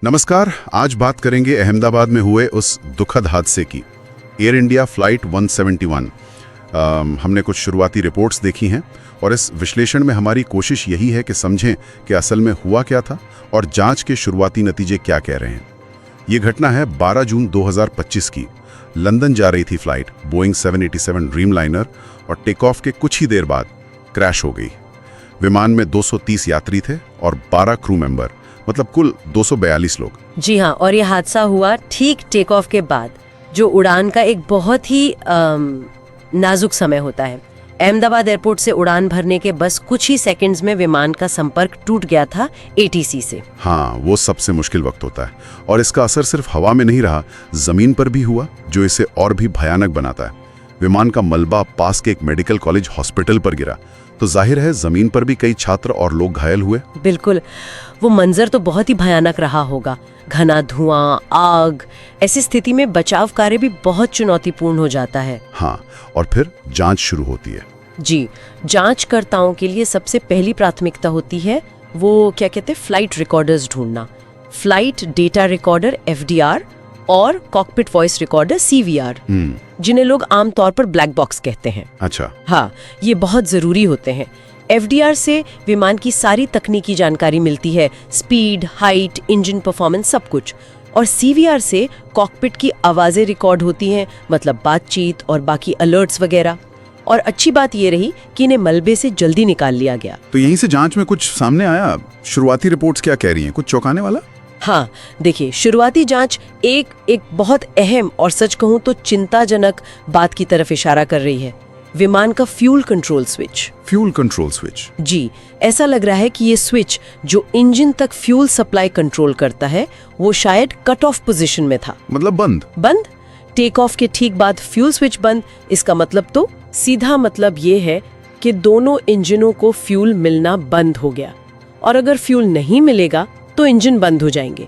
नमस्कार। आज बात करेंगे अहमदाबाद में हुए उस दुखद हादसे की, एयर इंडिया फ्लाइट 171। हमने कुछ शुरुआती रिपोर्ट्स देखी हैं और इस विश्लेषण में हमारी कोशिश यही है कि समझें कि असल में हुआ क्या था और जांच के शुरुआती नतीजे क्या कह रहे हैं। ये घटना है 12 जून 2025 की। लंदन जा रही थी फ्लाइट बोइंग 787 ड्रीमलाइनर और टेक ऑफ के कुछ ही देर बाद क्रैश हो गई। विमान में 230 यात्री थे और 12 क्रू मेंबर, मतलब कुल 242 लोग। जी हाँ, और ये हादसा हुआ ठीक टेक ऑफ के बाद, जो उड़ान का एक बहुत ही नाजुक समय होता है। अहमदाबाद एयरपोर्ट से उड़ान भरने के बस कुछ ही सेकंड्स में विमान का संपर्क टूट गया था एटीसी से। हाँ, वो सबसे मुश्किल वक्त होता है और इसका असर सिर्फ हवा में नहीं रहा, जमीन पर भी हुआ, जो इसे और भी भयानक बनाता है। विमान का मलबा पास के एक मेडिकल कॉलेज हॉस्पिटल पर गिरा, तो जाहिर है जमीन पर भी कई छात्र और लोग घायल हुए। बिल्कुल, वो मंजर तो बहुत ही भयानक रहा होगा। घना धुआं, आग, ऐसी स्थिति में बचाव कार्य भी बहुत चुनौतीपूर्ण हो जाता है। हाँ, और फिर जांच शुरू होती है। जी, जांचकर्ताओं के लिए सबसे पहली प्राथमिकता होती है वो क्या कहते हैं, फ्लाइट रिकॉर्डर्स ढूंढना। फ्लाइट डेटा रिकॉर्डर FDR और कॉकपिट वॉइस रिकॉर्डर CVR, जिन्हें लोग आमतौर पर ब्लैक बॉक्स कहते हैं। अच्छा। हाँ, ये बहुत जरूरी होते हैं। FDR से विमान की सारी तकनीकी जानकारी मिलती है, स्पीड, हाइट, इंजन परफॉर्मेंस, सब कुछ। और CVR से कॉकपिट की आवाजें रिकॉर्ड होती हैं, मतलब बातचीत और बाकी अलर्ट्स वगैरह। और अच्छी बात ये रही कि इन्हें मलबे से जल्दी निकाल लिया गया। तो यहीं से जांच में कुछ सामने आया? शुरुआती रिपोर्ट्स क्या कह रही हैं? कुछ चौंकाने वाला? हाँ, देखिए, शुरुआती जांच एक बहुत अहम और सच कहूँ तो चिंताजनक बात की तरफ इशारा कर रही है। विमान का fuel control switch. Fuel control switch? जी, ऐसा लग रहा है कि ये स्विच जो इंजन तक फ्यूल सप्लाई कंट्रोल करता है, वो शायद कट ऑफ पोजीशन में था। मतलब बंद? टेक ऑफ के ठीक बाद फ्यूल स्विच बंद। इसका मतलब तो सीधा मतलब ये है कि दोनों इंजनों को फ्यूल मिलना बंद हो गया, और अगर फ्यूल नहीं मिलेगा तो इंजन बंद हो जाएंगे।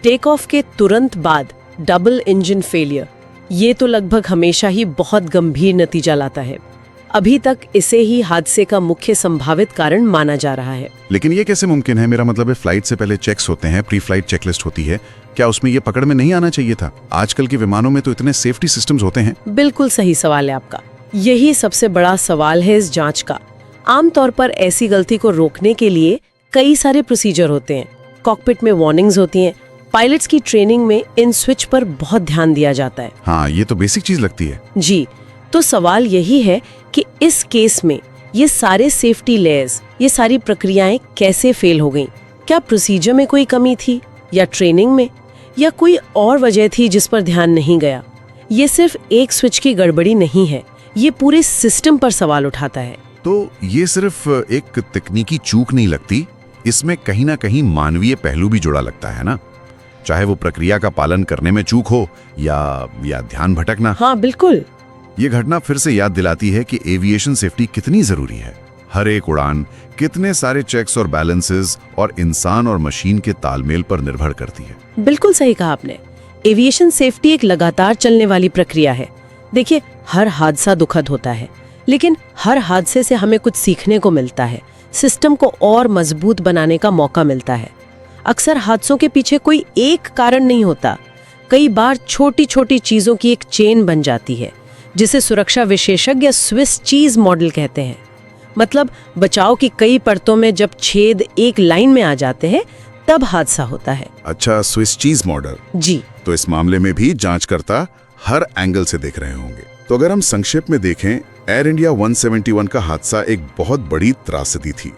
टेक ऑफ के तुरंत बाद डबल इंजन फेलियर, ये तो लगभग हमेशा ही बहुत गंभीर नतीजा लाता है। अभी तक इसे ही हादसे का मुख्य संभावित कारण माना जा रहा है। लेकिन ये कैसे मुमकिन है? मेरा मतलब है, फ्लाइट से पहले चेक्स होते हैं, प्री फ्लाइट चेकलिस्ट होती है, क्या उसमें ये पकड़ में नहीं आना चाहिए था? आजकल के विमानों में तो इतने सेफ्टी सिस्टम्स होते हैं। बिल्कुल सही सवाल है आपका। यही सबसे बड़ा सवाल है इस जांच का। आमतौर पर ऐसी गलती को रोकने के लिए कई सारे प्रोसीजर होते हैं। कॉकपिट में वार्निंग्स होती हैं, पायलट्स की ट्रेनिंग में इन स्विच पर बहुत ध्यान दिया जाता है। हाँ, ये तो बेसिक चीज लगती है। जी, तो सवाल यही है कि इस केस में ये सारे सेफ्टी लेयर्स, ये सारी प्रक्रियाएं कैसे फेल हो गईं? क्या प्रोसीजर में कोई कमी थी, या ट्रेनिंग में, या कोई और वजह थी जिस पर ध्यान नहीं गया? ये सिर्फ एक स्विच की गड़बड़ी नहीं है, ये पूरे सिस्टम पर सवाल उठाता है। तो ये सिर्फ एक तकनीकी चूक नहीं लगती, इसमें कहीं ना कहीं मानवीय पहलू भी जुड़ा लगता है ना? चाहे वो प्रक्रिया का पालन करने में चूक हो या ध्यान भटकना। हाँ, बिल्कुल। ये घटना फिर से याद दिलाती है कि एविएशन सेफ्टी कितनी जरूरी है। हर एक उड़ान कितने सारे चेक्स और बैलेंसेस और इंसान और मशीन के तालमेल पर निर्भर करती है। बिल्कुल सही कहा आपने। एविएशन सेफ्टी एक लगातार चलने वाली प्रक्रिया है। देखिए, हर हादसा दुखद होता है, लेकिन हर हादसे से हमें कुछ सीखने को मिलता है, सिस्टम को और मजबूत बनाने का मौका मिलता है। अक्सर हादसों के पीछे कोई एक कारण नहीं होता, कई बार छोटी छोटी चीजों की एक चेन बन जाती है, जिसे सुरक्षा विशेषज्ञ स्विस चीज मॉडल कहते हैं। मतलब बचाव की कई परतों में जब छेद एक लाइन में आ जाते हैं, तब हादसा होता है। अच्छा, स्विस चीज मॉडल। जी, तो इस मामले में भी जांचकर्ता हर एंगल से देख रहे होंगे। तो अगर हम संक्षेप में देखें, एयर इंडिया 171 का हादसा एक बहुत बड़ी त्रासदी थी।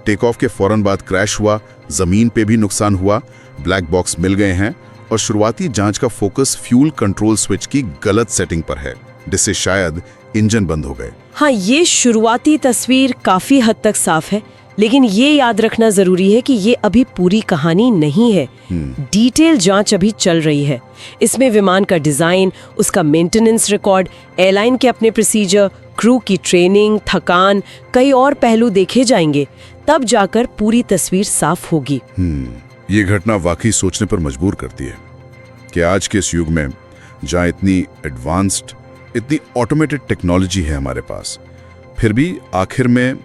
टेक ऑफ के फौरन बाद क्रैश हुआ, जमीन पे भी नुकसान हुआ, ब्लैक बॉक्स मिल गए हैं, और शुरुआती जांच का फोकस फ्यूल कंट्रोल स्विच की गलत सेटिंग पर है, जिससे शायद इंजन बंद हो गए। हाँ, ये शुरुआती तस्वीर काफी हद तक साफ है, लेकिन ये याद रखना जरूरी है कि ये अभी पूरी कहानी नहीं है। डिटेल जांच अभी चल रही है। इसमें विमान का डिजाइन, उसका मेंटेनेंस रिकॉर्ड, एयरलाइन के अपने प्रोसीजर, क्रू की ट्रेनिंग, थकान, कई और पहलू देखे जाएंगे, तब जाकर पूरी तस्वीर साफ होगी। ये घटना वाकई सोचने पर मजबूर करती है कि आज के इस युग में, जहाँ इतनी एडवांस्ड, इतनी ऑटोमेटेड टेक्नोलॉजी है हमारे पास, फिर भी आखिर में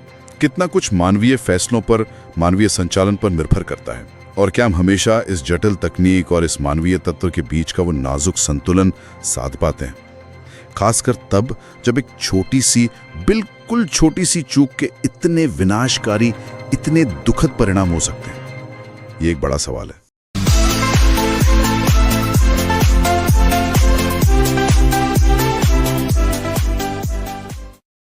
कितना कुछ मानवीय फैसलों पर, मानवीय संचालन पर निर्भर करता है। और क्या हम हमेशा इस जटिल तकनीक और इस मानवीय तत्व के बीच का वो नाजुक संतुलन साध पाते हैं, खासकर तब जब एक छोटी सी, बिल्कुल छोटी सी चूक के इतने विनाशकारी, इतने दुखद परिणाम हो सकते हैं? ये एक बड़ा सवाल है।